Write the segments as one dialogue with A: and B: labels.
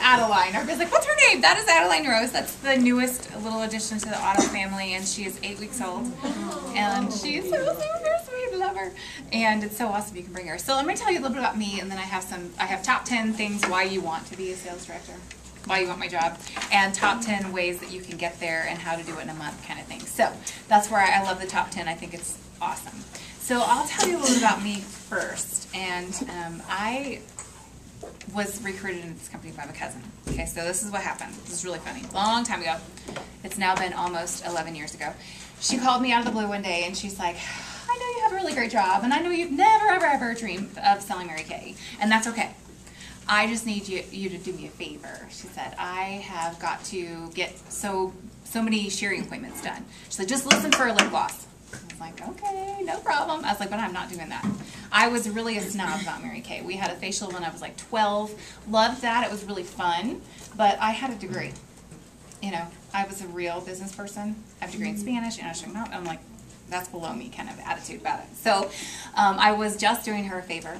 A: Adeline. Everybody's like, what's her name? That is Adeline Rose. That's the newest little addition to the Otto family, and she is 8 weeks old. And she's so sweet. Love her. And it's so awesome you can bring her. So let me tell you a little bit about me, and then I have top 10 things why you want to be a sales director, why you want my job, and top 10 ways that you can get there and how to do it in a month kind of thing. So that's where I love the top 10. I think it's awesome. So I'll tell you a little bit about me first. And I was recruited into this company by my cousin. Okay, so this is what happened. This is really funny. Long time ago. It's now been almost 11 years ago. She called me out of the blue one day, and she's like, I know you have a really great job, and I know you've never, ever, ever dreamed of selling Mary Kay, and that's okay. I just need you to do me a favor. She said, I have got to get so many shearing appointments done. She said, just listen for a lip gloss. I was like, okay, no problem. I was like, but I'm not doing that. I was really a snob about Mary Kay. We had a facial when I was like 12. Loved that. It was really fun. But I had a degree. You know, I was a real business person. I have a degree in Spanish, English, and I'm like, that's below me kind of attitude about it. So I was just doing her a favor.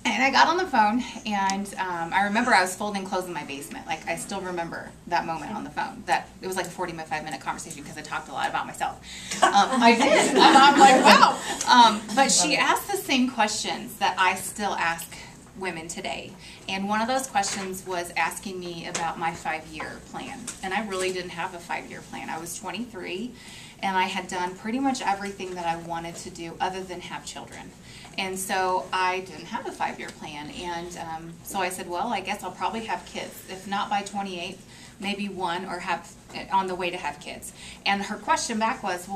A: And I got on the phone, and I remember I was folding clothes in my basement. Like, I still remember that moment on the phone. That it was like a 45-minute conversation because I talked a lot about myself. I did. And I'm like, wow. But she asked the same questions that I still ask women today. And one of those questions was asking me about my 5-year plan. And I really didn't have a 5-year plan. I was 23, and I had done pretty much everything that I wanted to do other than have children. And so I didn't have a 5-year plan, and so I said, well, I guess I'll probably have kids. If not by 28, maybe one, or have on the way to have kids. And her question back was,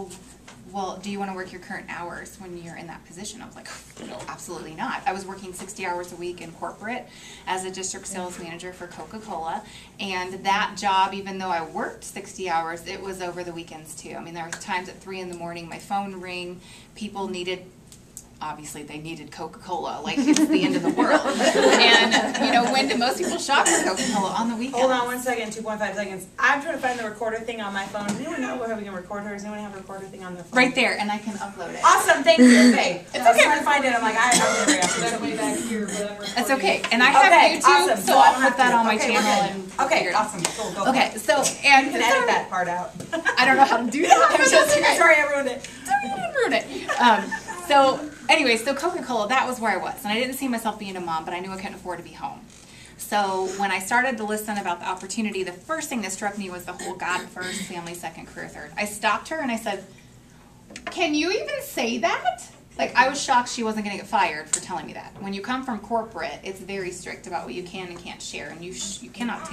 A: well, do you want to work your current hours when you're in that position? I was like, no, absolutely not. I was working 60 hours a week in corporate as a district sales manager for Coca-Cola, and that job, even though I worked 60 hours, it was over the weekends too. I mean, there were times at 3 in the morning, my phone would ring, people needed, obviously they needed Coca-Cola, like it's the end of the world. And, you know, when do most people shop for Coca-Cola? On the weekend.
B: Hold on 1 second, 2.5 seconds. I'm trying to find the recorder thing on my phone. Does anyone know where we can record her? Does anyone have a recorder thing on their phone?
A: Right there, and I can upload it.
B: Awesome, thank you. Okay.
A: It's
B: I was
A: okay.
B: trying to find it. I'm like, I'm there.
C: Way back here, whatever.
A: That's okay. And I have YouTube,
B: awesome.
A: so
B: I
A: I'll
B: don't
A: put
B: have
A: that
B: to.
A: on my
B: Okay,
A: channel.
B: we're
A: And
B: good. Okay,
A: figure it
B: awesome.
A: out.
B: Cool, go.
A: Okay, so, and
B: You can edit that part out.
A: I don't know how to do that.
B: I'm just sorry I ruined it.
A: Ruined it. So anyway, so Coca-Cola, that was where I was. And I didn't see myself being a mom, but I knew I couldn't afford to be home. So when I started to listen about the opportunity, the first thing that struck me was the whole God first, family second, career third. I stopped her and I said, can you even say that? Like, I was shocked she wasn't going to get fired for telling me that. When you come from corporate, it's very strict about what you can and can't share, and you cannot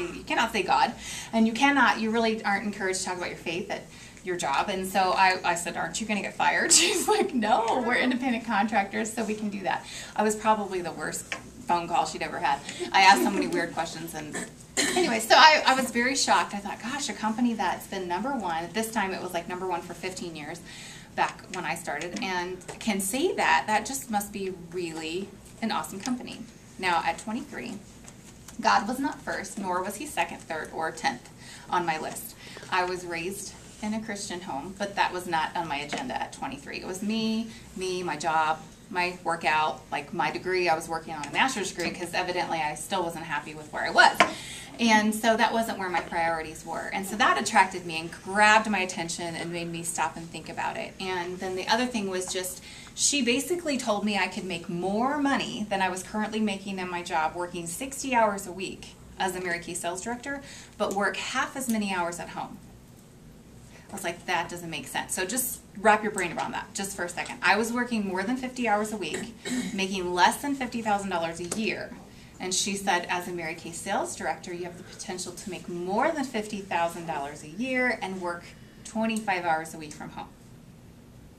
A: say God, and you really aren't encouraged to talk about your faith at your job. And so I said, aren't you going to get fired? She's like, no, we're independent contractors, so we can do that. I was probably the worst phone call she'd ever had. I asked so many weird questions, and anyway, so I was very shocked. I thought, gosh, a company that's been #1, at this time it was like #1 for 15 years, back when I started, and can say that just must be really an awesome company. Now, at 23, God was not first, nor was he second, third, or 10th on my list. I was raised in a Christian home, but that was not on my agenda at 23. It was me, my job, my workout, like my degree. I was working on a master's degree because evidently I still wasn't happy with where I was. And so that wasn't where my priorities were. And so that attracted me and grabbed my attention and made me stop and think about it. And then the other thing was just, she basically told me I could make more money than I was currently making in my job, working 60 hours a week as a Mary Kay sales director, but work half as many hours at home. I was like, that doesn't make sense. So just wrap your brain around that just for a second. I was working more than 50 hours a week, making less than $50,000 a year. And she said, as a Mary Kay sales director, you have the potential to make more than $50,000 a year and work 25 hours a week from home.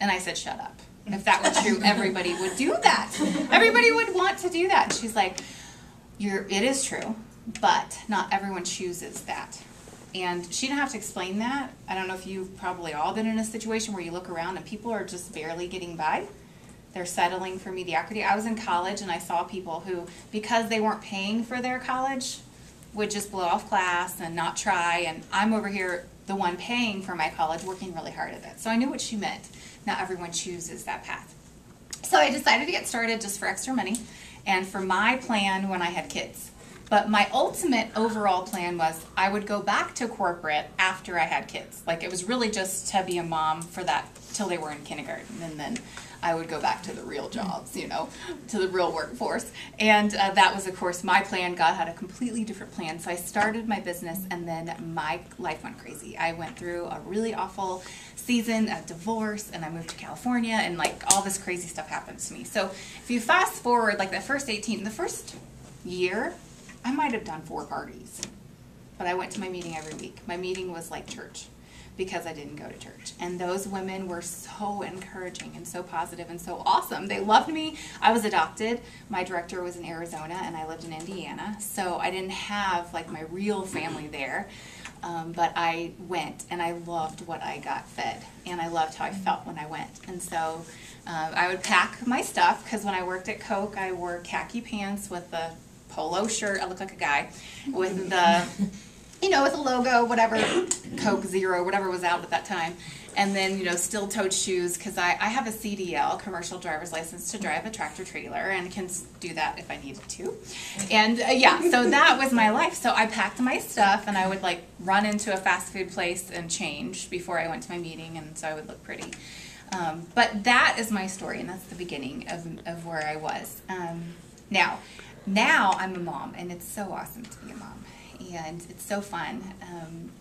A: And I said, shut up. If that were true, everybody would do that. Everybody would want to do that. And she's like, it is true, but not everyone chooses that. And she didn't have to explain that. I don't know if you've probably all been in a situation where you look around and people are just barely getting by. They're settling for mediocrity. I was in college and I saw people who, because they weren't paying for their college, would just blow off class and not try. And I'm over here, the one paying for my college, working really hard at it. So I knew what she meant. Not everyone chooses that path. So I decided to get started just for extra money and for my plan when I had kids. But my ultimate overall plan was I would go back to corporate after I had kids. Like, it was really just to be a mom for that till they were in kindergarten, and then I would go back to the real jobs, you know, to the real workforce. And that was, of course, my plan. God had a completely different plan. So I started my business, and then my life went crazy. I went through a really awful season of divorce, and I moved to California, and like all this crazy stuff happened to me. So if you fast forward, like the first year, I might have done 4 parties. But I went to my meeting every week. My meeting was like church, because I didn't go to church. And those women were so encouraging and so positive and so awesome. They loved me. I was adopted. My director was in Arizona, and I lived in Indiana. So I didn't have like my real family there. But I went, and I loved what I got fed, and I loved how I felt when I went. And so I would pack my stuff, because when I worked at Coke, I wore khaki pants with a polo shirt. I looked like a guy with the, you know, with a logo, whatever, Coke Zero, whatever was out at that time. And then, you know, steel-toed shoes, because I have a CDL, commercial driver's license, to drive a tractor trailer, and can do that if I needed to. And yeah, so that was my life. So I packed my stuff, and I would like run into a fast food place and change before I went to my meeting, and so I would look pretty. But that is my story, and that's the beginning of where I was. Now I'm a mom, and it's so awesome to be a mom. And it's so fun,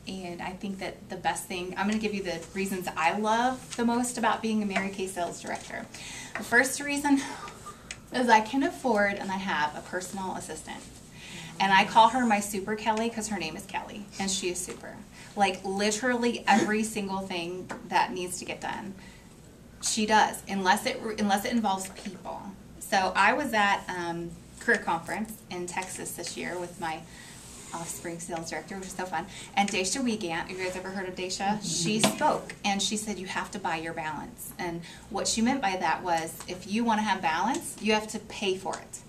A: and I think that the best thing, I'm going to give you the reasons I love the most about being a Mary Kay sales director. The first reason is I can afford, and I have a personal assistant. And I call her my Super Kelly, because her name is Kelly, and she is super. Like, literally every single thing that needs to get done, she does, unless it involves people. So I was at career conference in Texas this year with my Offspring sales director, which is so fun. And Daisha Wiegand, you guys ever heard of Daisha? She spoke, and she said you have to buy your balance. And what she meant by that was, if you want to have balance, you have to pay for it.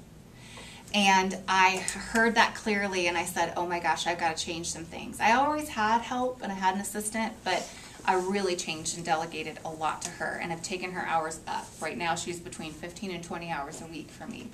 A: And I heard that clearly, and I said, oh my gosh, I've got to change some things. I always had help, and I had an assistant, but I really changed and delegated a lot to her, and I've taken her hours up. Right now, she's between 15 and 20 hours a week for me.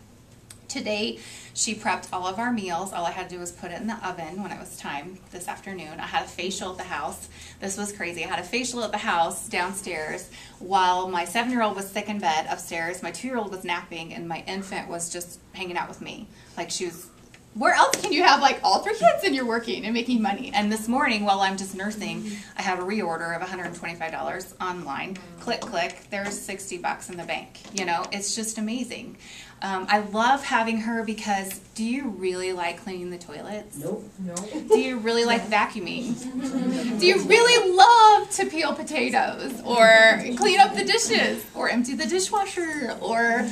A: Today, she prepped all of our meals. All I had to do was put it in the oven when it was time this afternoon. I had a facial at the house. This was crazy. I had a facial at the house downstairs while my 7-year-old was sick in bed upstairs. My 2-year-old was napping, and my infant was just hanging out with me. Like, she was, where else can you have like all 3 kids and you're working and making money? And this morning, while I'm just nursing, I have a reorder of $125 online. Click, click, there's $60 in the bank. You know, it's just amazing. I love having her because, do you really like cleaning the toilets?
C: Nope. Nope.
A: Do you really like vacuuming? Do you really love to peel potatoes, or clean up the dishes, or empty the dishwasher, or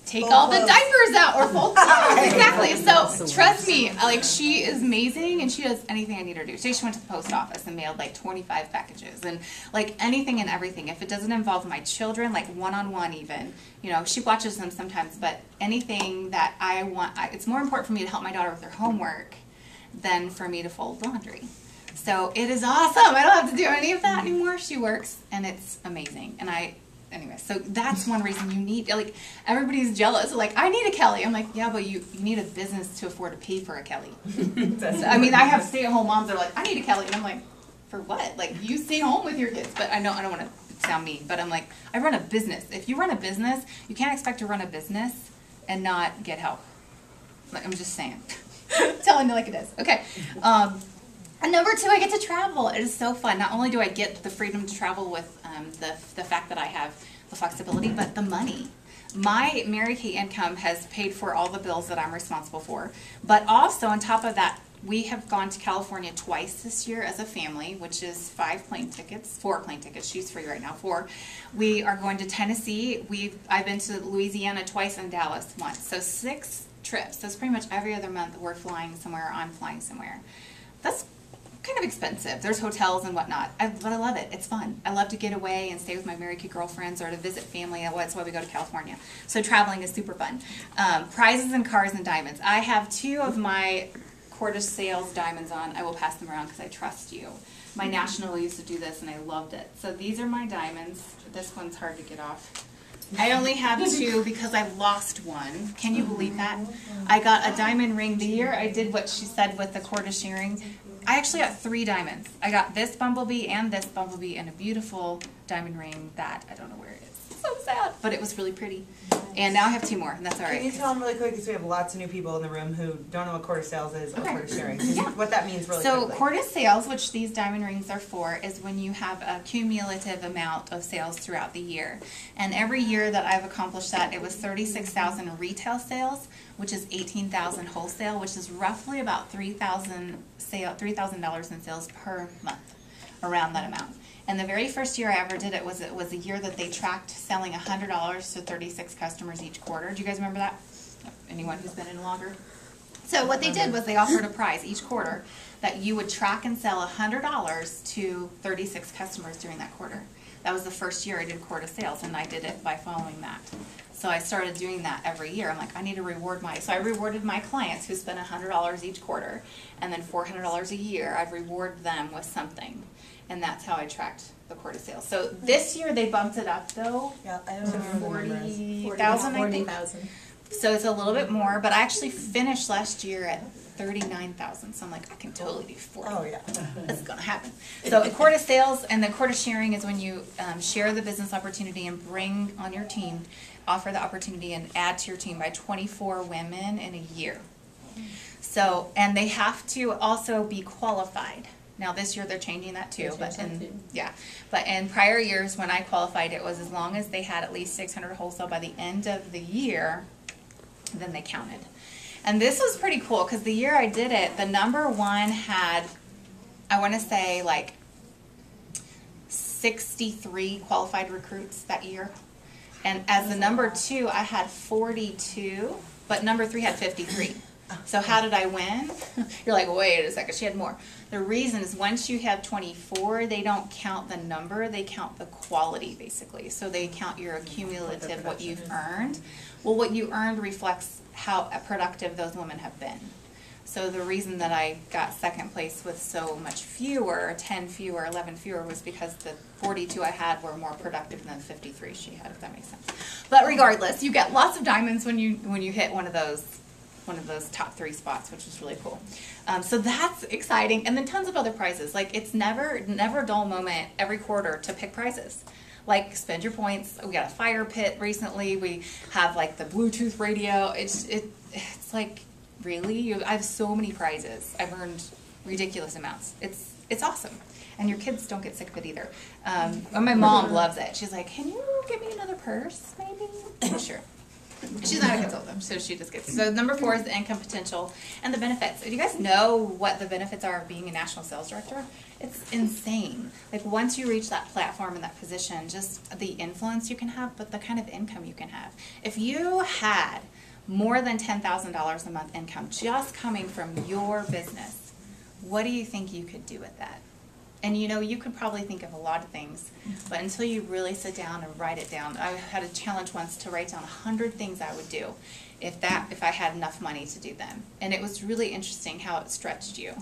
A: take all the diapers out, or fold clothes? Exactly. So trust me, like, she is amazing, and she does anything I need her to do. Today she went to the post office and mailed like 25 packages, and like anything and everything. If it doesn't involve my children, like one-on-one even, you know, she watches them sometimes, but anything that I want, it's more important for me to help my daughter with her homework than for me to fold laundry. So it is awesome. I don't have to do any of that anymore. She works, and it's amazing. And anyway, so that's one reason you need, like, everybody's jealous. Like, I need a Kelly. I'm like, yeah, but you need a business to afford to pay for a Kelly. So, I mean, I have stay-at-home moms that are like, I need a Kelly. And I'm like, for what? Like, you stay home with your kids. But I don't want to sound mean, but I'm like, I run a business. If you run a business, you can't expect to run a business and not get help. Like, I'm just saying. Telling it like it is. Okay. And number 2, I get to travel. It is so fun. Not only do I get the freedom to travel with the fact that I have the flexibility, but the money. My Mary Kay income has paid for all the bills that I'm responsible for. But also, on top of that, we have gone to California twice this year as a family, which is 4 plane tickets. She's free right now, 4. We are going to Tennessee. I've been to Louisiana twice and Dallas once. So 6 trips. So it's pretty much every other month we're flying somewhere, I'm flying somewhere. That's kind of expensive. There's hotels and whatnot, but I love it. It's fun. I love to get away and stay with my Mary Kay girlfriends, or to visit family. That's why we go to California. So traveling is super fun. Prizes and cars and diamonds. I have 2 of my Cordish Sales diamonds on. I will pass them around because I trust you. My national used to do this, and I loved it. So these are my diamonds. This one's hard to get off. I only have 2 because I lost one. Can you believe that? I got a diamond ring the year I did what she said with the cord of sharing. I actually got 3 diamonds. I got this bumblebee and a beautiful diamond ring that I don't know where it is. So sad, but it was really pretty. And now I have 2 more, and that's all right.
B: Can you tell them really quick, because we have lots of new people in the room who don't know what quarter sales is or quarter sharing.
A: Yeah.
B: What that means really
A: So
B: quickly.
A: quarter sales, which these diamond rings are for, is when you have a cumulative amount of sales throughout the year. And every year that I've accomplished that, it was 36,000 retail sales, which is 18,000 wholesale, which is roughly about $3,000 in sales per month, around that amount. And the very first year I ever did it was a year that they tracked selling $100 to 36 customers each quarter. Do you guys remember that? Anyone who's been in longer? So what they did was they offered a prize each quarter that you would track and sell $100 to 36 customers during that quarter. That was the first year I did quarter sales, and I did it by following that. So I started doing that every year. I'm like, I need to reward so I rewarded my clients who spent $100 each quarter, and then $400 a year. I'd reward them with something. And that's how I tracked the quarter sales. So this year they bumped it up though
B: Yeah, I don't
A: to
B: know
A: 40,000, I think.
C: 40,000.
A: So it's a little bit more, but I actually finished last year at 39,000. So I'm like, I can totally do 40.
B: Oh yeah.
A: It's gonna happen. So the quarter sales and the quarter sharing is when you share the business opportunity and bring on your team, offer the opportunity and add to your team by 24 women in a year. So, and they have to also be qualified. Now this year they're changing that too, but in prior years when I qualified, it was as long as they had at least 600 wholesale by the end of the year, then they counted. And this was pretty cool because the year I did it, the number 1 had, I want to say like 63 qualified recruits that year. And as the number 2, I had 42, but number 3 had 53. So how did I win? You're like, wait a second, she had more. The reason is once you have 24, they don't count the number, they count the quality basically. So they count your cumulative, what you've earned. Well, what you earned reflects how productive those women have been. So the reason that I got second place with so much fewer, 10 fewer, 11 fewer, was because the 42 I had were more productive than the 53 she had, if that makes sense. But regardless, you get lots of diamonds when you hit one of those top 3 spots, which is really cool. So that's exciting. And then tons of other prizes. Like it's never a dull moment every quarter to pick prizes. Like spend your points. We got a fire pit recently. We have like the Bluetooth radio. It's like really, I have so many prizes. I've earned ridiculous amounts. It's awesome. And your kids don't get sick of it either. And my mom loves it. She's like, can you get me another purse maybe? Sure. She's not a consultant, so she just gets it. So number 4 is the income potential and the benefits. Do you guys know what the benefits are of being a national sales director? It's insane. Like once you reach that platform and that position, just the influence you can have, but the kind of income you can have. If you had more than $10,000 a month income just coming from your business, what do you think you could do with that? And you know, you could probably think of a lot of things, but until you really sit down and write it down, I had a challenge once to write down 100 things I would do if I had enough money to do them. And it was really interesting how it stretched you.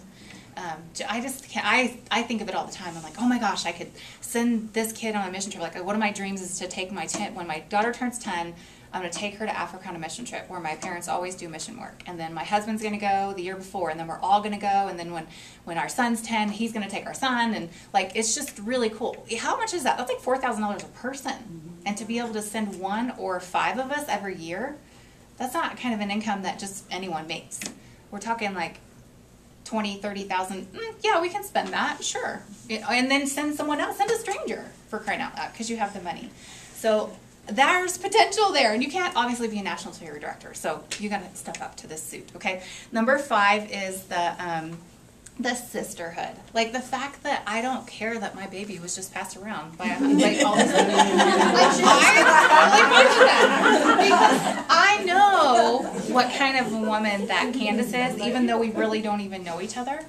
A: I just can't, I think of it all the time. I'm like, oh my gosh, I could send this kid on a mission trip. Like one of my dreams is to take when my daughter turns 10, I'm going to take her to Africa on a mission trip where my parents always do mission work. And then my husband's going to go the year before, and then we're all going to go. And then when our son's 10, he's going to take our son. And like, it's just really cool. How much is that? That's like $4,000 a person. Mm-hmm. And to be able to send 1 or 5 of us every year, that's not kind of an income that just anyone makes. We're talking like 20, 30,000. Yeah, we can spend that, sure. And then send someone else, send a stranger for crying out loud because you have the money. So there's potential there, and you can't obviously be a national sales director, so you got to step up to this suit, okay? Number 5 is the sisterhood. Like the fact that I don't care that my baby was just passed around by like all this. I'm totally fine with that because I know what kind of woman that Candace is, even though we really don't even know each other.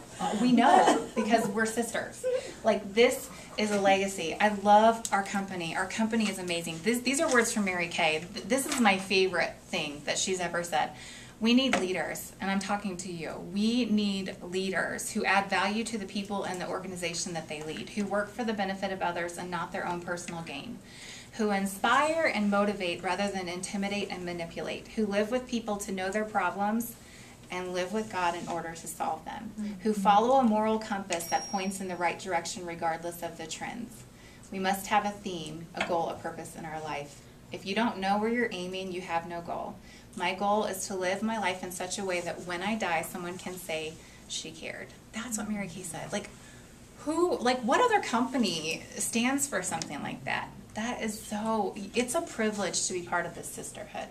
A: We know because we're sisters. Like this is a legacy. I love our company. Our company is amazing. These are words from Mary Kay. This is my favorite thing that she's ever said. We need leaders, and I'm talking to you. We need leaders who add value to the people and the organization that they lead, who work for the benefit of others and not their own personal gain, who inspire and motivate rather than intimidate and manipulate, who live with people to know their problems and live with God in order to solve them, who follow a moral compass that points in the right direction regardless of the trends. We must have a theme, a goal, a purpose in our life. If you don't know where you're aiming, you have no goal. My goal is to live my life in such a way that when I die, someone can say, she cared. That's what Mary Kay said. What other company stands for something like that? That is it's a privilege to be part of this sisterhood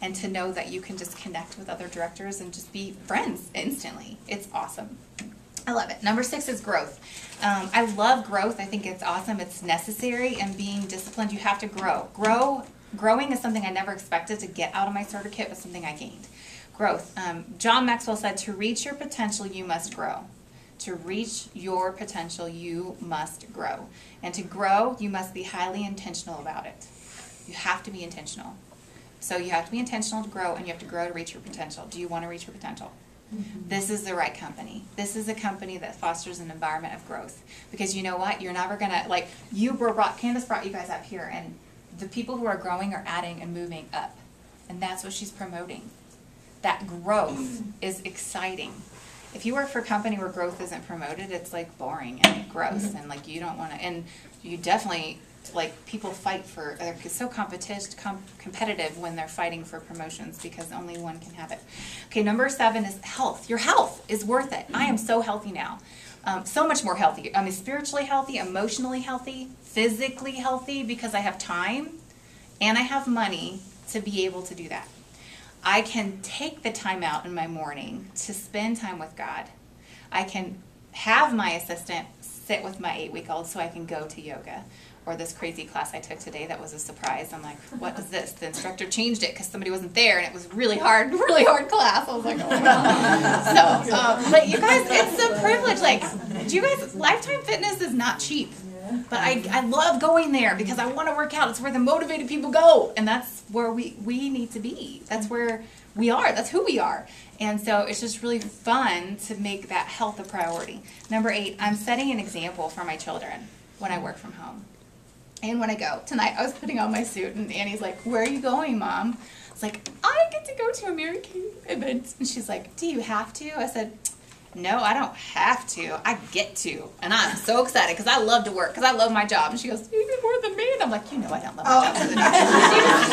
A: and to know that you can just connect with other directors and just be friends instantly. It's awesome. I love it. Number 6 is growth. I love growth. I think it's awesome. It's necessary, and being disciplined, you have to grow. Growing is something I never expected to get out of my starter kit, but something I gained. Growth. John Maxwell said, to reach your potential, you must grow. To reach your potential, you must grow. And to grow, you must be highly intentional about it. You have to be intentional. So you have to be intentional to grow, and you have to grow to reach your potential. Do you want to reach your potential? Mm-hmm. This is the right company. This is a company that fosters an environment of growth. Because you know what? You're never going to, Candace brought you guys up here, and the people who are growing are adding and moving up. And that's what she's promoting. That growth is exciting. If you work for a company where growth isn't promoted, it's boring and gross, and you don't want to, and you definitely, people fight for, they're so competitive when they're fighting for promotions because only one can have it. Okay, number 7 is health. Your health is worth it. I am so healthy now. So much more healthy. I mean, spiritually healthy, emotionally healthy, physically healthy, because I have time and I have money to be able to do that. I can take the time out in my morning to spend time with God. I can have my assistant sit with my 8-week-old so I can go to yoga. Or this crazy class I took today that was a surprise. I'm like, what is this? The instructor changed it because somebody wasn't there, and it was really hard class. I was like, oh my God. But you guys, it's a privilege. Do you guys, Lifetime Fitness is not cheap. But I love going there because I want to work out. It's where the motivated people go. And that's where we need to be. That's where we are. That's who we are. And so it's just really fun to make that health a priority. Number 8, I'm setting an example for my children when I work from home. And when I go. Tonight I was putting on my suit and Annie's like, where are you going, Mom? It's like, I get to go to a Mary Kay event. And she's like, do you have to? I said, no, I don't have to. I get to. And I'm so excited because I love to work, because I love my job. And she goes, even more than me. And I'm like, I don't love my job more than you.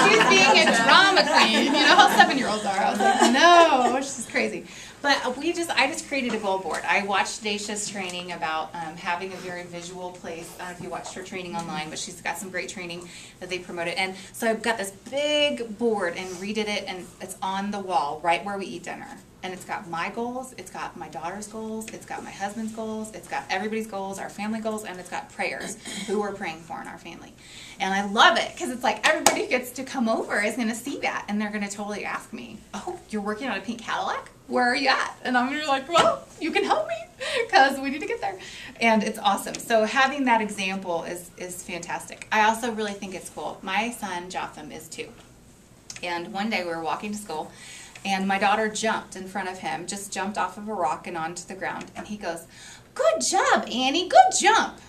A: She's being a drama queen. You know how 7-year-olds are. I was like, no, she's crazy. But I just created a goal board. I watched Dacia's training about having a very visual place. I don't know if you watched her training online, but she's got some great training that they promoted. And so I've got this big board and redid it, and it's on the wall right where we eat dinner. And it's got my goals, it's got my daughter's goals, it's got my husband's goals, it's got everybody's goals, our family goals, and it's got prayers, who we're praying for in our family. And I love it, because it's like everybody gets to come over is going to see that, and they're going to totally ask me, oh, you're working on a pink Cadillac? Where are you at? And I'm going to be like, well, you can help me, because we need to get there. And it's awesome. So having that example is fantastic. I also really think it's cool. My son, Jotham, is 2. And one day we were walking to school, and my daughter jumped in front of him, just jumped off of a rock and onto the ground. And he goes, good job, Annie, good jump.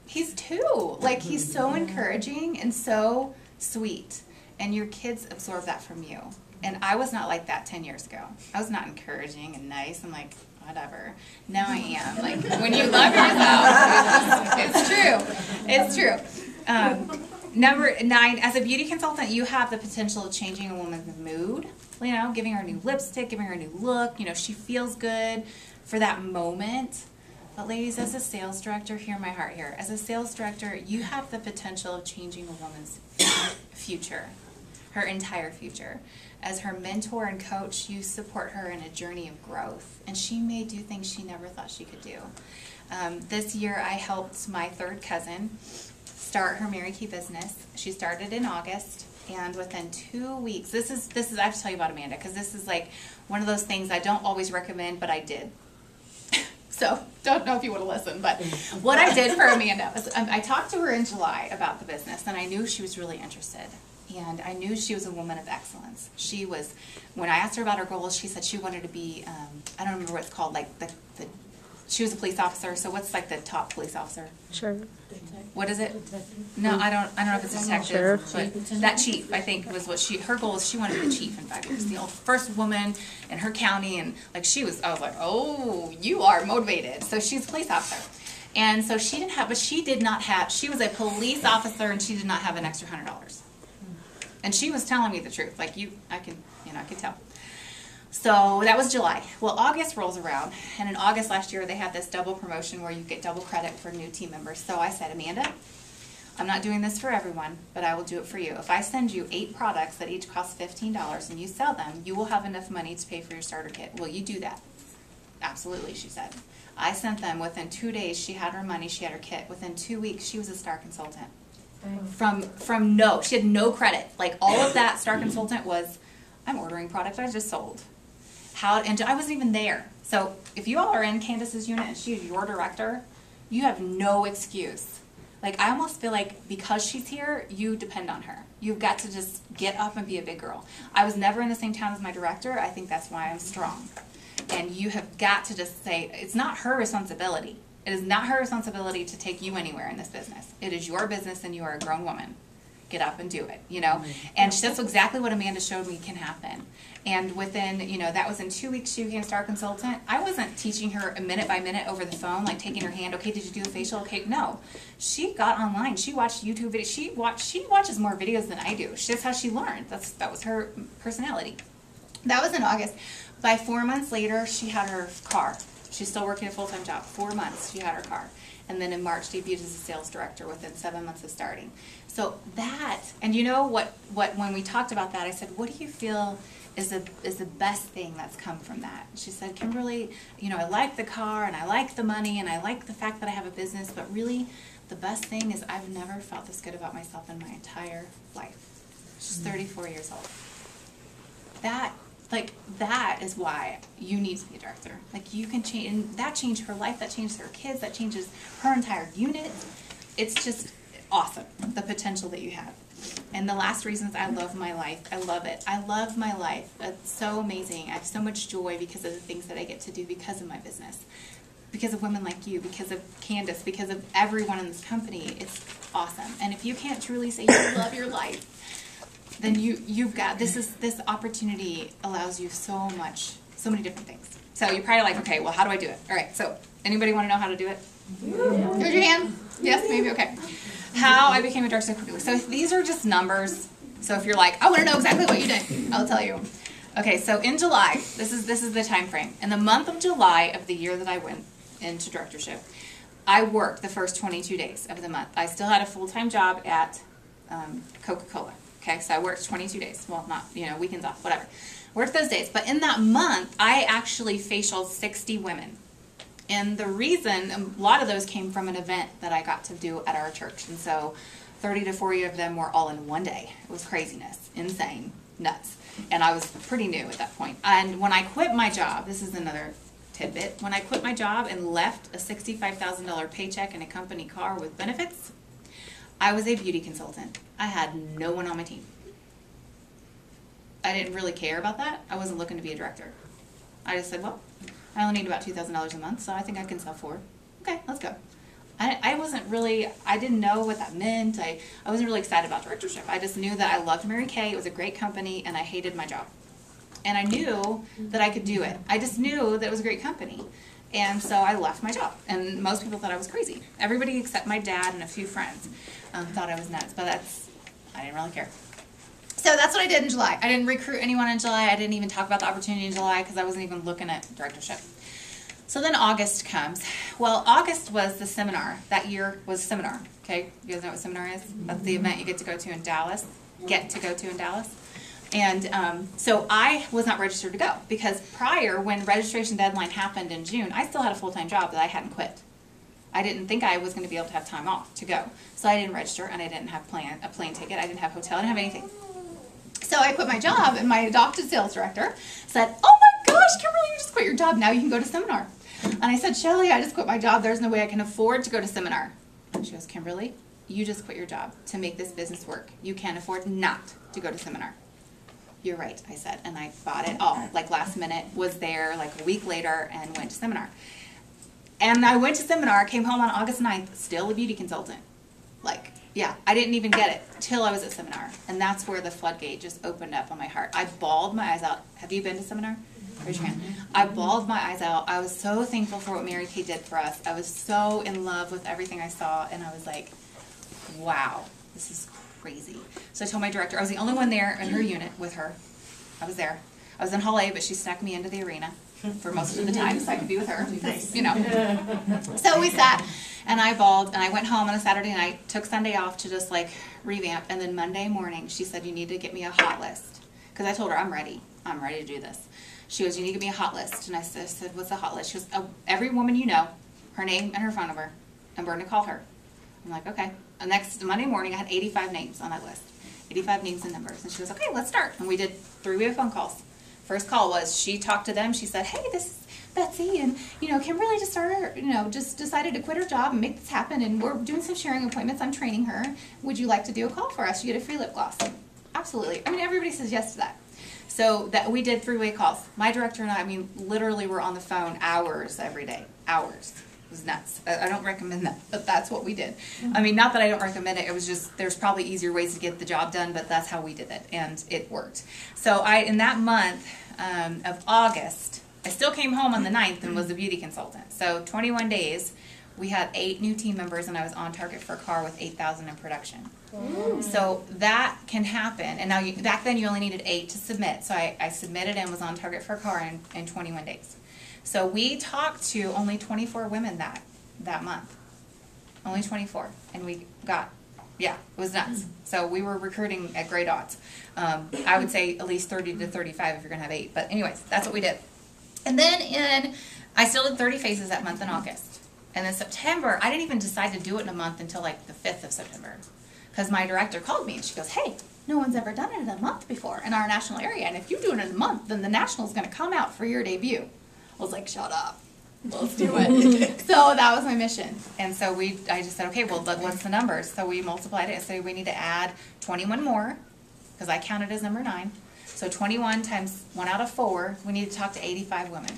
A: He's 2. He's so encouraging and so sweet. And your kids absorb that from you. And I was not like that 10 years ago. I was not encouraging and nice. I'm like, whatever. Now I am. When you love yourself, it's true. It's true. Number 9, as a beauty consultant, you have the potential of changing a woman's mood. Giving her new lipstick, giving her a new look. She feels good for that moment. But ladies, as a sales director, hear my heart here. As a sales director, you have the potential of changing a woman's future, her entire future. As her mentor and coach, you support her in a journey of growth. And she may do things she never thought she could do. This year, I helped my 3rd cousin start her Mary Kay business. She started in August. And within 2 weeks, this is I have to tell you about Amanda, because this is one of those things I don't always recommend, but I did. So don't know if you want to listen, but what I did for Amanda was I talked to her in July about the business, and I knew she was really interested. And I knew she was a woman of excellence. She was, when I asked her about her goals, she said she wanted to be, I don't remember what it's called, she was a police officer, so what's the top police officer?
C: Sure.
A: what is it? No, I don't know if it's a detective, but that chief, I think, was what her goal is. She wanted to be the chief in 5 years. The first woman in her county, and like I was like, oh, you are motivated. So she's a police officer. And so she did not have, she was a police officer and she did not have an extra $100. And she was telling me the truth. Like I could tell. So that was July. Well, August rolls around, and in August last year, they had this double promotion where you get double credit for new team members. So I said, Amanda, I'm not doing this for everyone, but I will do it for you. If I send you 8 products that each cost $15 and you sell them, you will have enough money to pay for your starter kit. Will you do that? Absolutely, she said. I sent them. Within 2 days, she had her money, she had her kit. Within 2 weeks, she was a star consultant. She had no credit. Like all of that star consultant was, I'm ordering products I just sold. And I wasn't even there. So if you all are in Candace's unit and she's your director, you have no excuse. Like I almost feel like because she's here, you depend on her. You've got to just get up and be a big girl. I was never in the same town as my director. I think that's why I'm strong. And you have got to just say, it's not her responsibility. It is not her responsibility to take you anywhere in this business. It is your business and you are a grown woman. Get up and do it, And that's exactly what Amanda showed me can happen. And within, that was in 2 weeks she became a star consultant. I wasn't teaching her a minute by minute over the phone, like taking her hand, okay, did you do a facial? Okay, no. She got online. She watched YouTube videos. She watches more videos than I do. That's how she learned. That was her personality. That was in August. By 4 months later, she had her car. She's still working a full-time job. 4 months, she had her car. And then in March, debuted as a sales director within 7 months of starting. So that, and when we talked about that, I said, what do you feel is the best thing that's come from that? She said, Kimberly, I like the car, and I like the money, and I like the fact that I have a business, but really, the best thing is I've never felt this good about myself in my entire life. She's 34 years old. That is why you need to be a director. Like you can change, and that changed her life, that changed her kids, that changes her entire unit. It's just awesome, the potential that you have. And the last reason is I love my life. I love it. I love my life. It's so amazing. I have so much joy because of the things that I get to do because of my business. Because of women like you, because of Candace, because of everyone in this company. It's awesome. And if you can't truly say you love your life, then you've got, this opportunity allows you so many different things. So you're probably like, okay, well, how do I do it? All right, so anybody want to know how to do it? Raise your hand. Yes, maybe, okay. How I became a director so quickly. So these are just numbers. So if you're like, I want to know exactly what you did, I'll tell you. Okay, so in July, this is the time frame. In the month of July of the year that I went into directorship, I worked the first 22 days of the month. I still had a full-time job at Coca-Cola. Okay, so I worked 22 days. Well, not, weekends off, whatever. Worked those days. But in that month, I actually facialed 60 women. And the reason, a lot of those came from an event that I got to do at our church. And so 30 to 40 of them were all in one day. It was craziness, insane, nuts. And I was pretty new at that point. And when I quit my job, this is another tidbit, when I quit my job and left a $65,000 paycheck and a company car with benefits, I was a beauty consultant. I had no one on my team. I didn't really care about that. I wasn't looking to be a director. I just said, well, I only need about $2,000 a month, so I think I can sell 4. Okay, let's go. I didn't know what that meant. I wasn't really excited about directorship. I just knew that I loved Mary Kay. It was a great company, and I hated my job. And I knew that I could do it. I just knew that it was a great company. And so I left my job. And most people thought I was crazy. Everybody except my dad and a few friends thought I was nuts. But I didn't really care. So that's what I did in July. I didn't recruit anyone in July. I didn't even talk about the opportunity in July because I wasn't even looking at directorship. So then August comes. Well, August was the seminar. That year was seminar. Okay, you guys know what seminar is? That's the event you get to go to in Dallas. And so I was not registered to go because prior, when registration deadline happened in June, I still had a full-time job that I hadn't quit. I didn't think I was going to be able to have time off to go. So I didn't register, and I didn't have a plane ticket. I didn't have hotel. I didn't have anything. So I quit my job, and my adopted sales director said, oh my gosh, Kimberly, you just quit your job. Now you can go to seminar. And I said, Shelly, I just quit my job. There's no way I can afford to go to seminar. And she goes, Kimberly, you just quit your job to make this business work. You can't afford not to go to seminar. You're right, I said, and I bought it all. Like last minute, was there like a week later and went to seminar. And I went to seminar, came home on August 9th, still a beauty consultant. Like, yeah, I didn't even get it till I was at seminar. And that's where the floodgate just opened up on my heart. I bawled my eyes out. Have you been to seminar? Raise your hand. I bawled my eyes out. I was so thankful for what Mary Kay did for us. I was so in love with everything I saw, and I was like, wow, this is crazy. So I told my director, I was the only one there in her unit with her. I was there. I was in Hall A, but she snuck me into the arena for most of the time so I could be with her. You know. So we sat, and I bawled, and I went home on a Saturday night, took Sunday off to just like revamp, and then Monday morning she said, you need to get me a hot list. Because I told her, I'm ready to do this. She goes, you need to get me a hot list. And I said, what's a hot list? She goes, every woman you know, her name and her phone number, and we're going to call her. I'm like, okay. The next Monday morning, I had 85 names on that list. 85 names and numbers. And she goes, okay, let's start. And we did 3-way phone calls. First call was, she talked to them. She said, hey, this is Betsy, and, you know, Kimberly just started, you know, just decided to quit her job and make this happen, and we're doing some sharing appointments. I'm training her. Would you like to do a call for us? You get a free lip gloss. Absolutely. I mean, everybody says yes to that. So that we did 3-way calls. My director and I mean, literally were on the phone hours every day. Hours. It was nuts. I don't recommend that, but that's what we did. I mean, not that I don't recommend it. It was just, there's probably easier ways to get the job done, but that's how we did it, and it worked. So in that month of August, I still came home on the 9th and was a beauty consultant. So 21 days, we had 8 new team members, and I was on target for a car with 8,000 in production. So that can happen. And now, back then you only needed 8 to submit. So I submitted and was on target for a car in 21 days. So we talked to only 24 women that month. Only 24. And we got, yeah, it was nuts. So we were recruiting at great odds. I would say at least 30 to 35 if you're going to have 8. But anyways, that's what we did. And then I still did 30 faces that month in August. And in September, I didn't even decide to do it in a month until like the 5th of September. Because my director called me and she goes, hey, no one's ever done it in a month before in our national area. And if you do it in a month, then the national is going to come out for your debut. I was like, shut up. Let's do it. So that was my mission. And so I just said, okay, well, what's the numbers? So we multiplied it and said we need to add 21 more, because I counted as number 9. So 21 times 1 out of 4, we need to talk to 85 women.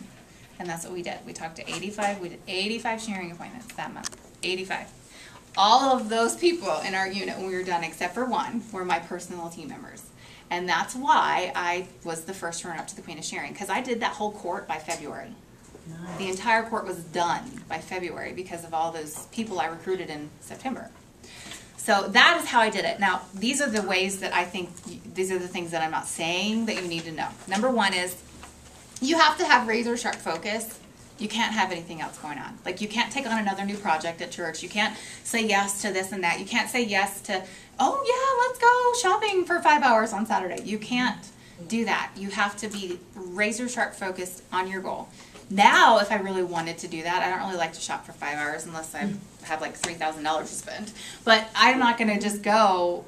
A: And that's what we did. We talked to 85. We did 85 sharing appointments that month. 85. All of those people in our unit when we were done, except for 1, were my personal team members. And that's why I was the first runner-up to the Queen of Sharing, because I did that whole court by February. Nice. The entire court was done by February because of all those people I recruited in September. So that is how I did it. Now, these are the ways that I think, these are the things that I'm not saying that you need to know. Number 1 is you have to have razor sharp focus. You can't have anything else going on. Like, you can't take on another new project at church. You can't say yes to this and that. You can't say yes to, oh yeah, let's go shopping for 5 hours on Saturday. You can't do that. You have to be razor sharp focused on your goal. Now, if I really wanted to do that, I don't really like to shop for 5 hours unless I have like $3,000 to spend. But I'm not going to just go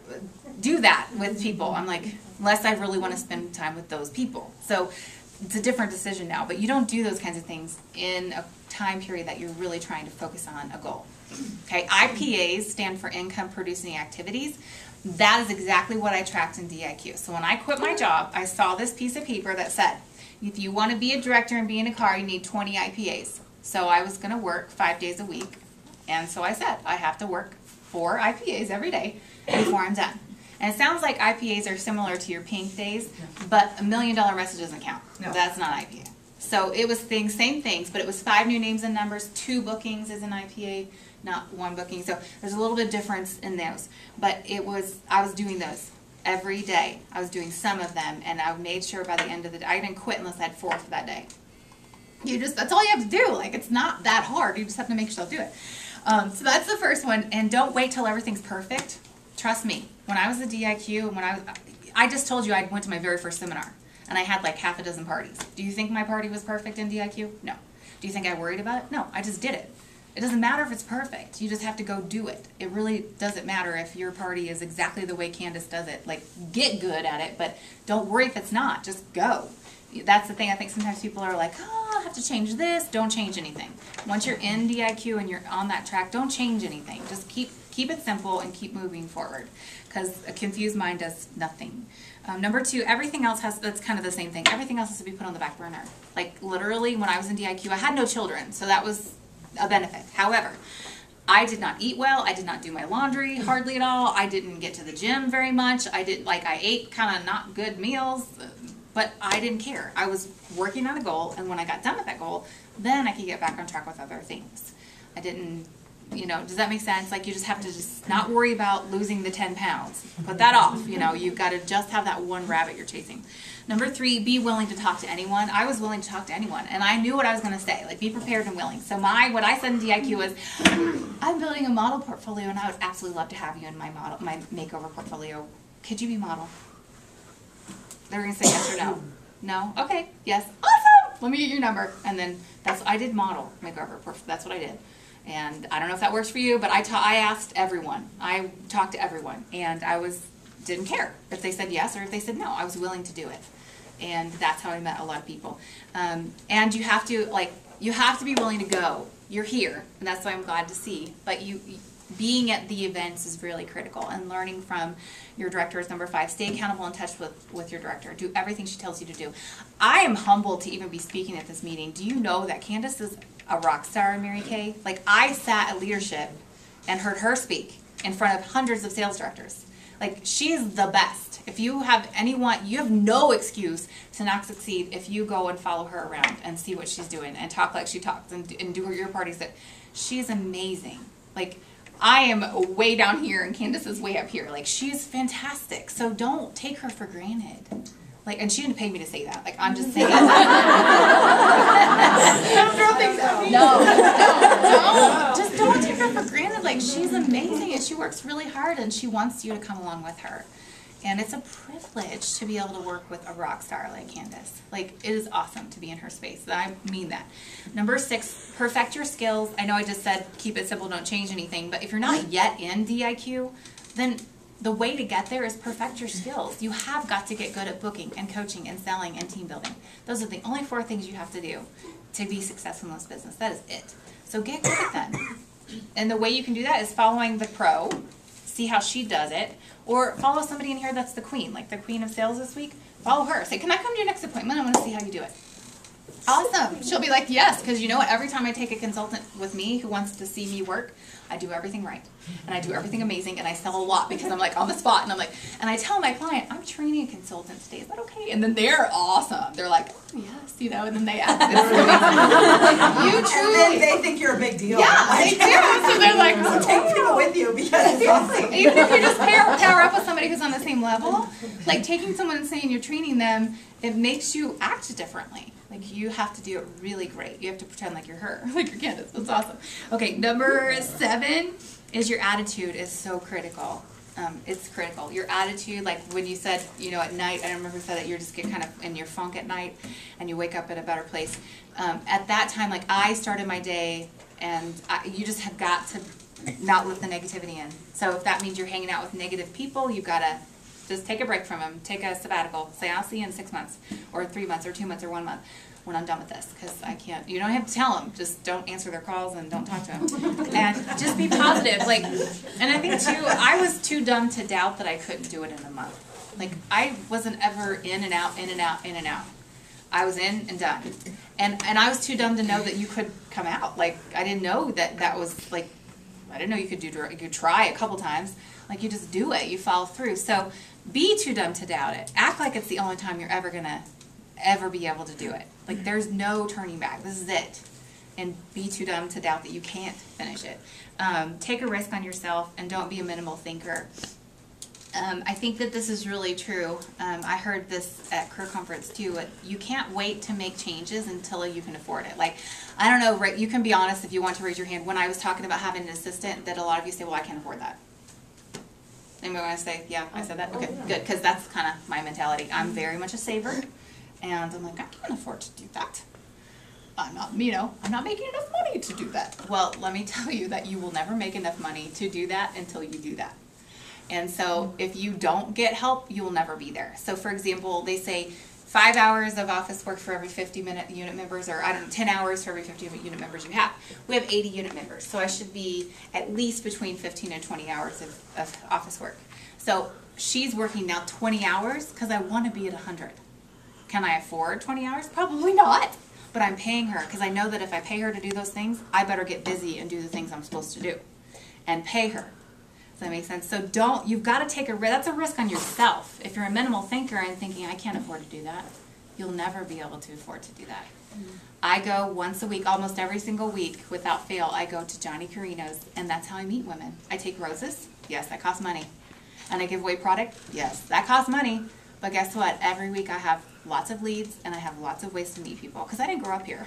A: do that with people. I'm like, unless I really want to spend time with those people. So it's a different decision now, but you don't do those kinds of things in a time period that you're really trying to focus on a goal. Okay, IPAs stand for income producing activities. That is exactly what I tracked in DIQ. So when I quit my job, I saw this piece of paper that said, if you want to be a director and be in a car, you need 20 IPAs. So I was going to work 5 days a week, and so I said, I have to work 4 IPAs every day before I'm done. And it sounds like IPAs are similar to your pink days, but $1 million message doesn't count. No. That's not IPA. So it was same things, but it was 5 new names and numbers, 2 bookings as an IPA, not 1 booking. So there's a little bit of difference in those. But I was doing those every day. I was doing some of them, and I made sure by the end of the day, I didn't quit unless I had 4 for that day. That's all you have to do. Like, it's not that hard. You just have to make yourself do it. So that's the first one, and don't wait till everything's perfect. Trust me, when I was a DIQ, and I just told you I went to my very first seminar, and I had like half a dozen parties. Do you think my party was perfect in DIQ? No. Do you think I worried about it? No, I just did it. It doesn't matter if it's perfect. You just have to go do it. It really doesn't matter if your party is exactly the way Candace does it. Like, get good at it, but don't worry if it's not. Just go. That's the thing. I think sometimes people are like, oh, I have to change this. Don't change anything. Once you're in DIQ and you're on that track, don't change anything. Just keep it simple and keep moving forward, because a confused mind does nothing. Number 2, everything else that's kind of the same thing. Everything else has to be put on the back burner. Like, literally, when I was in DIQ, I had no children, so that was a benefit. However, I did not eat well. I did not do my laundry hardly at all. I didn't get to the gym very much. I ate kind of not good meals, but I didn't care. I was working on a goal, and when I got done with that goal, then I could get back on track with other things. I didn't, does that make sense? Like, you just have to just not worry about losing the 10 pounds. Put that off, you've got to just have that one rabbit you're chasing. Number 3, be willing to talk to anyone. I was willing to talk to anyone, and I knew what I was going to say. Like, be prepared and willing. So what I said in DIQ was, I'm building a model portfolio, and I would absolutely love to have you in my makeover portfolio. Could you be model? They were going to say yes or no. No? Okay. Yes. Awesome! Let me get your number. And then I did model makeover. That's what I did. And I don't know if that works for you, but I asked everyone. I talked to everyone, and didn't care if they said yes or if they said no. I was willing to do it. And that's how I met a lot of people. And you have to be willing to go. You're here, and that's why I'm glad to see. But being at the events is really critical, and learning from your director is number 5. Stay accountable and in touch with your director. Do everything she tells you to do. I am humbled to even be speaking at this meeting. Do you know that Candace is a rock star in Mary Kay? Like, I sat at leadership and heard her speak in front of hundreds of sales directors. Like, she is the best. If you have anyone, you have no excuse to not succeed if you go and follow her around and see what she's doing and talk like she talks and do your parties. She's amazing. Like, I am way down here and Candace is way up here. Like, she's fantastic. So don't take her for granted. Like, and she didn't pay me to say that. Like, I'm just saying. Don't throw things at me. No. Just don't take her for granted. Like, she's amazing and she works really hard and she wants you to come along with her. And it's a privilege to be able to work with a rock star like Candace. Like, it is awesome to be in her space. I mean that. Number 6, perfect your skills. I know I just said keep it simple, don't change anything. But if you're not yet in DIQ, then the way to get there is perfect your skills. You have got to get good at booking and coaching and selling and team building. Those are the only 4 things you have to do to be successful in this business. That is it. So get good at them. And the way you can do that is following the pro, see how she does it, or follow somebody in here that's the queen, like the queen of sales this week. Follow her. Say, can I come to your next appointment? I want to see how you do it. Awesome. She'll be like, yes, because you know what? Every time I take a consultant with me who wants to see me work, I do everything right. And I do everything amazing, and I sell a lot because I'm like on the spot, and and I tell my client, I'm training a consultant today. Is that okay? And then they're awesome. They're like, oh, yes, and then they ask. You truly.
B: And then they think you're a big deal.
A: Yeah, they do. So they're like,
B: so take people with you because it's awesome.
A: Even if you just pair up with somebody who's on the same level, like taking someone and saying you're training them, it makes you act differently. Like, you have to do it really great. You have to pretend like you're her, like you're Candace. That's awesome. Okay, number 7 is your attitude is so critical. It's critical. Your attitude, like when you said, at night, I don't remember who said that you just get kind of in your funk at night and you wake up at a better place. At that time, like, I started my day and you just have got to not let the negativity in. So if that means you're hanging out with negative people, you've got to just take a break from them. Take a sabbatical. Say, I'll see you in 6 months or 3 months or 2 months or 1 month when I'm done with this, because I can't. You don't have to tell them. Just don't answer their calls and don't talk to them. And just be positive. Like, and I think too, I was too dumb to doubt that I couldn't do it in a month. Like, I wasn't ever in and out, in and out, in and out. I was in and done. And I was too dumb to know that you could come out. Like, I didn't know that was like, I didn't know you could try a couple times. Like, you just do it. You follow through. So be too dumb to doubt it. Act like it's the only time you're ever going to be able to do it. Like, there's no turning back. This is it. And be too dumb to doubt that you can't finish it. Take a risk on yourself and don't be a minimal thinker. I think that this is really true. I heard this at career conference too. You can't wait to make changes until you can afford it. Like, I don't know, right? You can be honest if you want to raise your hand. When I was talking about having an assistant, that a lot of you say, well, I can't afford that. Anybody want to say, yeah, I said that? Okay, good, because that's kind of my mentality. I'm very much a saver, and I'm like, I can't afford to do that. I'm not making enough money to do that. Well, let me tell you that you will never make enough money to do that until you do that. And so if you don't get help, you will never be there. So for example, they say 5 hours of office work for every 50 unit members, or 10 hours for every 50 unit members you have. We have 80 unit members, so I should be at least between 15 and 20 hours of office work. So she's working now 20 hours because I want to be at 100. Can I afford 20 hours? Probably not. But I'm paying her because I know that if I pay her to do those things, I better get busy and do the things I'm supposed to do. and pay her. Does that make sense? So you've got to take a risk. That's a risk on yourself. If you're a minimal thinker and thinking, I can't afford to do that, you'll never be able to afford to do that. I go once a week, almost every single week, without fail, I go to Johnny Carino's, and that's how I meet women. I take roses. Yes, that costs money. And I give away product. Yes, that costs money. But guess what? Every week I have lots of leads, and I have lots of ways to meet people. Because I didn't grow up here.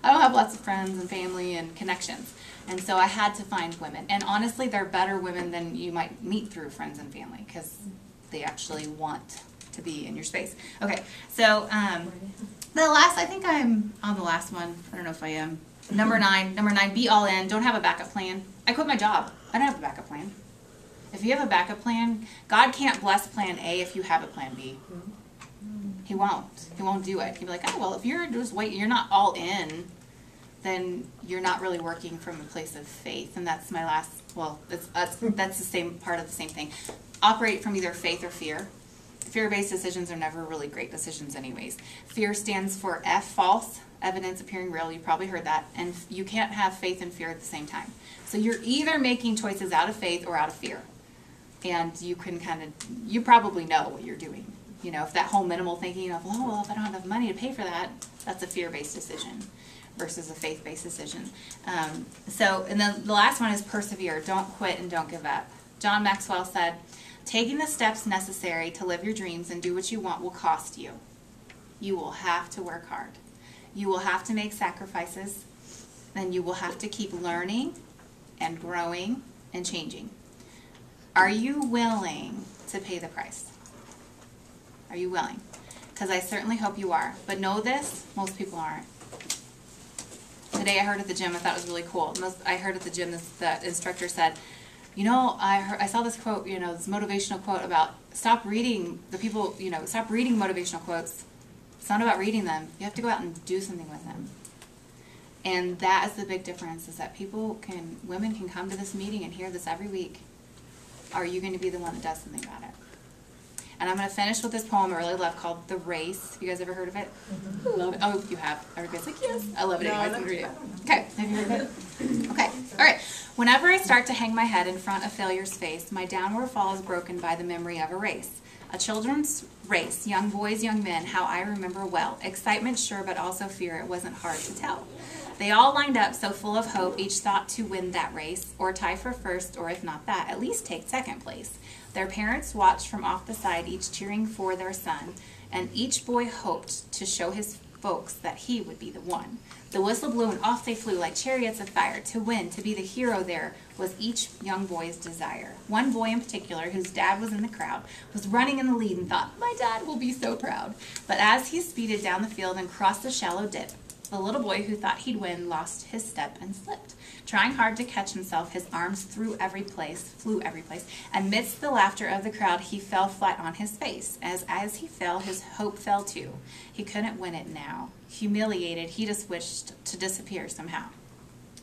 A: I don't have lots of friends and family and connections. And so I had to find women. And honestly, they're better women than you might meet through friends and family, because they actually want to be in your space. Okay, so the last, I think I'm on the last one. I don't know if I am. Number nine, be all in. Don't have a backup plan. I quit my job. I don't have a backup plan. If you have a backup plan, God can't bless plan A if you have a plan B. He won't. He won't do it. He'll be like, oh, well, if you're just you're not all in, then you're not really working from a place of faith. And that's my last, well, that's the same part of the same thing. Operate from either faith or fear. Fear-based decisions are never really great decisions anyways. Fear stands for F, false, evidence appearing real. You probably heard that. And you can't have faith and fear at the same time. So you're either making choices out of faith or out of fear. And you can you probably know what you're doing. You know, if that whole minimal thinking of, oh, well, if I don't have enough money to pay for that, that's a fear-based decision versus a faith-based decision. And then the last one is persevere. Don't quit and don't give up. John Maxwell said, taking the steps necessary to live your dreams and do what you want will cost you. You will have to work hard. You will have to make sacrifices, and you will have to keep learning and growing and changing. Are you willing to pay the price? Are you willing? Because I certainly hope you are. But know this, most people aren't. Today I heard at the gym, I thought it was really cool. I heard at the gym, the instructor said, you know, I saw this quote, you know, this motivational quote about stop reading motivational quotes. It's not about reading them. You have to go out and do something with them. And that is the big difference, is that women can come to this meeting and hear this every week. Are you going to be the one that does something about it? And I'm going to finish with this poem I really love called The Race. Have you guys ever heard of it? Mm-hmm. Love it. Oh, you have. Everybody's like, yes. I love it. No, I read it. Okay. Have you heard of it? Okay. All right. Whenever I start to hang my head in front of failure's face, my downward fall is broken by the memory of a race. A children's race, young boys, young men, how I remember well. Excitement, sure, but also fear. It wasn't hard to tell. They all lined up so full of hope, each thought to win that race, or tie for first, or if not that, at least take second place. Their parents watched from off the side, each cheering for their son, and each boy hoped to show his folks that he would be the one. The whistle blew and off they flew like chariots of fire. To win, to be the hero there, was each young boy's desire. One boy in particular, whose dad was in the crowd, was running in the lead and thought, my dad will be so proud. But as he speeded down the field and crossed the shallow dip, the little boy who thought he'd win lost his step and slipped. Trying hard to catch himself, his arms flew every place. Amidst the laughter of the crowd, he fell flat on his face. As he fell, his hope fell too. He couldn't win it now. Humiliated, he just wished to disappear somehow.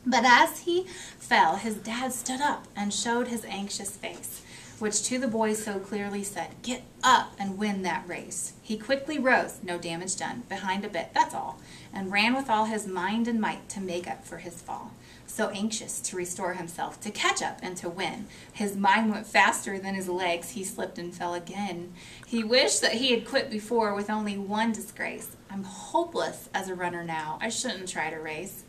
A: But as he fell, his dad stood up and showed his anxious face, which to the boy so clearly said, get up and win that race. He quickly rose, no damage done, behind a bit, that's all, and ran with all his mind and might to make up for his fall. So anxious to restore himself, to catch up and to win. His mind went faster than his legs, he slipped and fell again. He wished that he had quit before with only one disgrace. I'm hopeless as a runner now, I shouldn't try to race.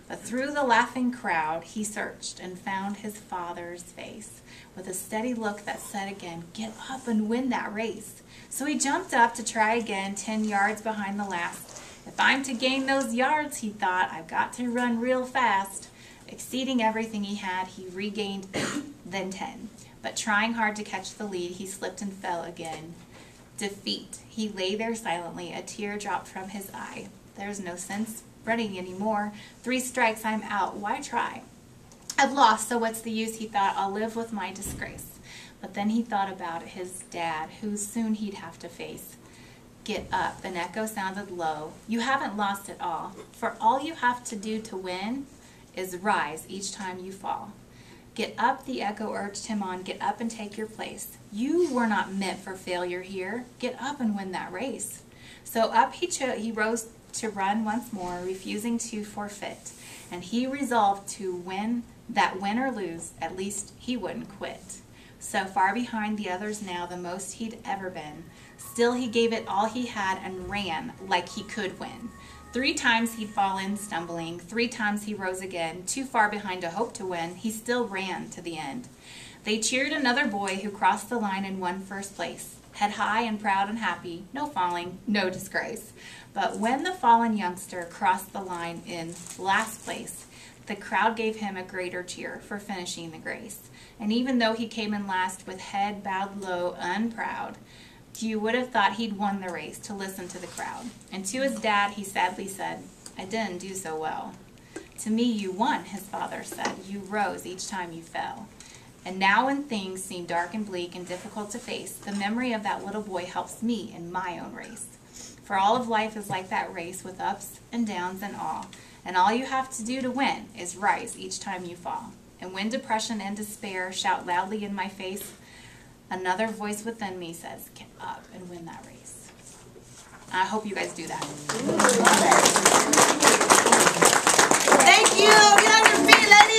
A: But through the laughing crowd, he searched and found his father's face, with a steady look that said again, get up and win that race. So he jumped up to try again, 10 yards behind the last. If I'm to gain those yards, he thought, I've got to run real fast. Exceeding everything he had, he regained then 10. But trying hard to catch the lead, he slipped and fell again. Defeat. He lay there silently, a tear dropped from his eye. There's no sense running anymore. 3 strikes, I'm out. Why try? I've lost, so what's the use? He thought, I'll live with my disgrace. But then he thought about his dad, who soon he'd have to face. Get up. An echo sounded low. You haven't lost it all. For all you have to do to win is rise each time you fall. Get up, the echo urged him on. Get up and take your place. You were not meant for failure here. Get up and win that race. So up he rose to run once more, refusing to forfeit. and he resolved to win or lose, at least he wouldn't quit. So far behind the others now, the most he'd ever been. Still he gave it all he had and ran like he could win. 3 times he'd fallen, stumbling. 3 times he rose again. Too far behind to hope to win, he still ran to the end. They cheered another boy who crossed the line and won first place. Head high and proud and happy, no falling, no disgrace. But when the fallen youngster crossed the line in last place, the crowd gave him a greater cheer for finishing the race. And even though he came in last with head bowed low, unproud, you would have thought he'd won the race to listen to the crowd. And to his dad he sadly said, "I didn't do so well." "To me you won," his father said. "You rose each time you fell." And now when things seem dark and bleak and difficult to face, the memory of that little boy helps me in my own race. For all of life is like that race with ups and downs and all. And all you have to do to win is rise each time you fall. And when depression and despair shout loudly in my face, another voice within me says, "Get up and win that race." I hope you guys do that.
B: Thank you. Get on your feet, ladies.